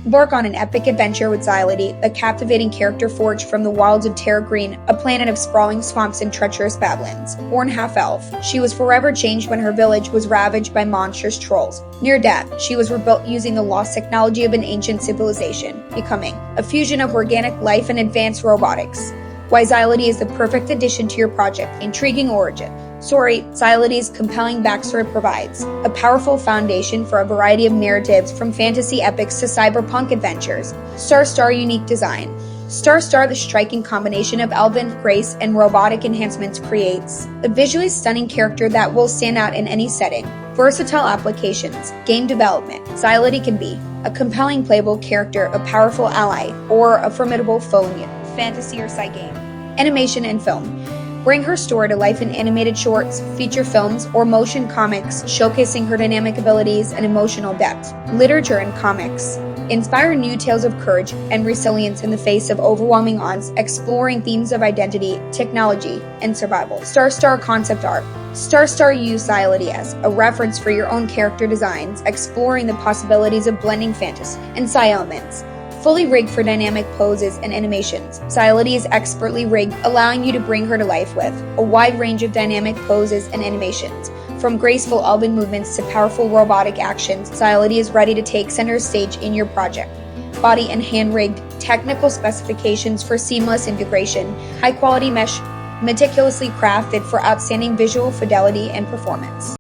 Embark on an epic adventure with Zialety, a captivating character forged from the wilds of Terra Green, a planet of sprawling swamps and treacherous badlands. Born half-elf, she was forever changed when her village was ravaged by monstrous trolls. Near death, she was rebuilt using the lost technology of an ancient civilization, becoming a fusion of organic life and advanced robotics. Why Zialety is the perfect addition to your project. Intriguing origin story. Zialety's compelling backstory provides a powerful foundation for a variety of narratives from fantasy epics to cyberpunk adventures. Star unique design. Star, the striking combination of elven grace and robotic enhancements, creates a visually stunning character that will stand out in any setting. Versatile applications. Game development. Zialety can be a compelling playable character, a powerful ally, or a formidable foe in fantasy or sci game. Animation and film. Bring her story to life in animated shorts, feature films, or motion comics, showcasing her dynamic abilities and emotional depth. Literature and comics. Inspire new tales of courage and resilience in the face of overwhelming odds, exploring themes of identity, technology, and survival. Star concept art. Use Zialety as a reference for your own character designs, exploring the possibilities of blending fantasy and sci elements. Fully rigged for dynamic poses and animations. Zialety is expertly rigged, allowing you to bring her to life with a wide range of dynamic poses and animations. From graceful elven movements to powerful robotic actions, Zialety is ready to take center stage in your project. Body and hand-rigged, technical specifications for seamless integration, high-quality mesh, meticulously crafted for outstanding visual fidelity and performance.